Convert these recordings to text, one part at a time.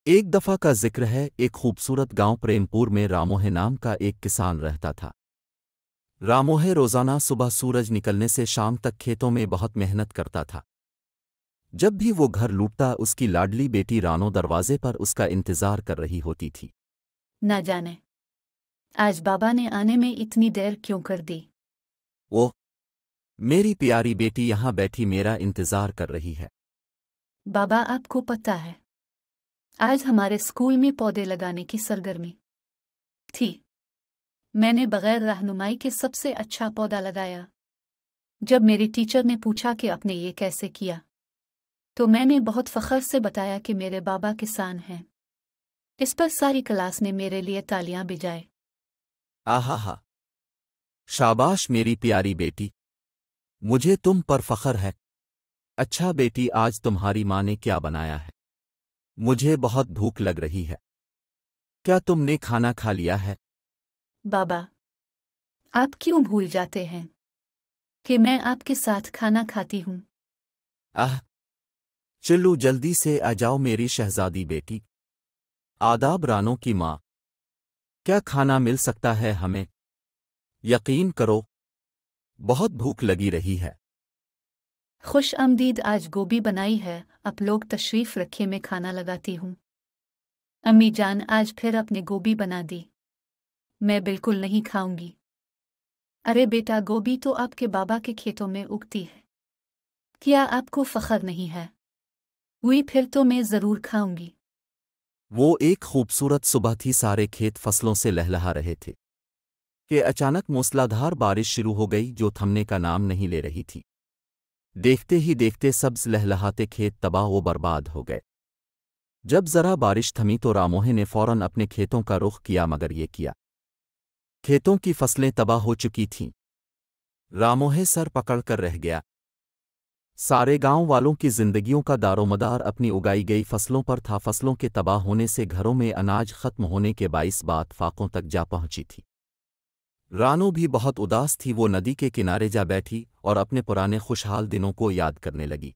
ایک دفعہ کا ذکر ہے، ایک خوبصورت گاؤں پریمپور میں راموہے نام کا ایک کسان رہتا تھا۔ راموہے روزانہ صبح سورج نکلنے سے شام تک کھیتوں میں بہت محنت کرتا تھا۔ جب بھی وہ گھر لوٹتا، اس کی لاڈلی بیٹی رانو دروازے پر اس کا انتظار کر رہی ہوتی تھی۔ نہ جانے آج بابا نے آنے میں اتنی دیر کیوں کر دی؟ اوہ، میری پیاری بیٹی یہاں بیٹھی میرا انتظار کر رہی ہے۔ بابا، آپ کو پتہ ہے آج ہمارے اسکول میں پودے لگانے کی سرگرمی تھی۔ میں نے بغیر رہنمائی کے سب سے اچھا پودا لگایا۔ جب میری ٹیچر نے پوچھا کہ آپ نے یہ کیسے کیا، تو میں نے بہت فخر سے بتایا کہ میرے بابا کسان ہیں۔ اس پر ساری کلاس نے میرے لیے تالیاں بجائے۔ آہا ہا، شاباش میری پیاری بیٹی، مجھے تم پر فخر ہے۔ اچھا بیٹی، آج تمہاری ماں نے کیا بنایا ہے؟ مجھے بہت بھوک لگ رہی ہے۔ کیا تم نے کھانا کھا لیا ہے؟ بابا، آپ کیوں بھول جاتے ہیں کہ میں آپ کے ساتھ کھانا کھاتی ہوں؟ چلو جلدی سے آ جاؤ میری شہزادی بیٹی۔ آداب رانو کی ماں، کیا کھانا مل سکتا ہے ہمیں؟ یقین کرو، بہت بھوک لگی رہی ہے۔ خوش آمدید، آج گوبھی بنائی ہے، آپ لوگ تشریف رکھے، میں کھانا لگاتی ہوں۔ امی جان آج پھر اپنے گوبھی بنا دی، میں بالکل نہیں کھاؤں گی۔ ارے بیٹا، گوبھی تو آپ کے بابا کے کھیتوں میں اگتی ہے، کیا آپ کو فخر نہیں ہے؟ وہی پھر تو میں ضرور کھاؤں گی۔ وہ ایک خوبصورت صبح تھی، سارے کھیت فصلوں سے لہلہا رہے تھے کہ اچانک موسلادھار بارش شروع ہو گئی جو تھمنے کا نام نہیں لے رہی تھی۔ دیکھتے ہی دیکھتے سبز لہلہاتے کھیت تباہ و برباد ہو گئے۔ جب ذرا بارش تھمی تو راموہے نے فوراً اپنے کھیتوں کا رخ کیا، مگر یہ کیا کھیتوں کی فصلیں تباہ ہو چکی تھیں۔ راموہے سر پکڑ کر رہ گیا۔ سارے گاؤں والوں کی زندگیوں کا دارومدار اپنی اگائی گئی فصلوں پر تھا۔ فصلوں کے تباہ ہونے سے گھروں میں اناج ختم ہونے کے باعث بات فاقوں تک جا پہنچی تھی۔ رانو بھی بہت اداس تھی، وہ ندی کے کنارے جا بیٹھی اور اپنے پرانے خوشحال دنوں کو یاد کرنے لگی۔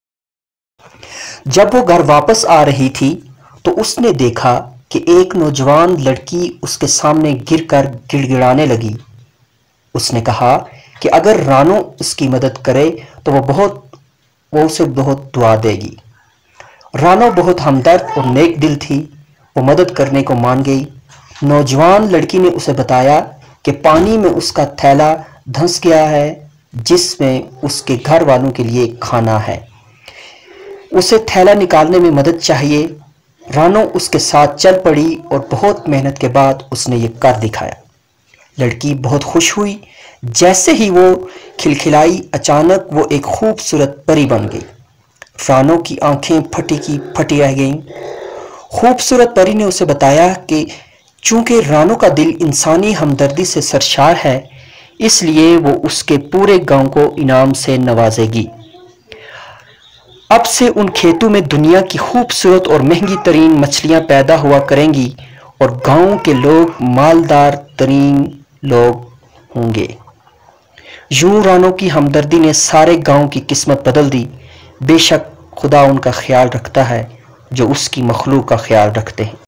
جب وہ گھر واپس آ رہی تھی تو اس نے دیکھا کہ ایک نوجوان لڑکی اس کے سامنے گر کر گڑ گڑانے لگی۔ اس نے کہا کہ اگر رانو اس کی مدد کرے تو وہ اسے بہت دعا دے گی۔ رانو بہت ہمدرد اور نیک دل تھی، وہ مدد کرنے کو مان گئی۔ نوجوان لڑکی نے اسے بتایا کہ پانی میں اس کا تھیلا دھنس گیا ہے جس میں اس کے گھر والوں کے لیے کھانا ہے، اسے تھیلا نکالنے میں مدد چاہیے۔ رانو اس کے ساتھ چل پڑی اور بہت محنت کے بعد اس نے یہ کر دکھایا۔ لڑکی بہت خوش ہوئی۔ جیسے ہی وہ کھلکھلائی، اچانک وہ ایک خوبصورت پری بن گئی۔ رانو کی آنکھیں پھٹی کی پھٹی رہ گئیں۔ خوبصورت پری نے اسے بتایا کہ چونکہ رانو کا دل انسانی ہمدردی سے سرشار ہے، اس لیے وہ اس کے پورے گاؤں کو انعام سے نوازے گی۔ اب سے ان کھیتوں میں دنیا کی خوبصورت اور مہنگی ترین مچھلیاں پیدا ہوا کریں گی اور گاؤں کے لوگ مالدار ترین لوگ ہوں گے۔ یوں رانو کی ہمدردی نے سارے گاؤں کی قسمت بدل دی۔ بے شک خدا ان کا خیال رکھتا ہے جو اس کی مخلوق کا خیال رکھتے ہیں۔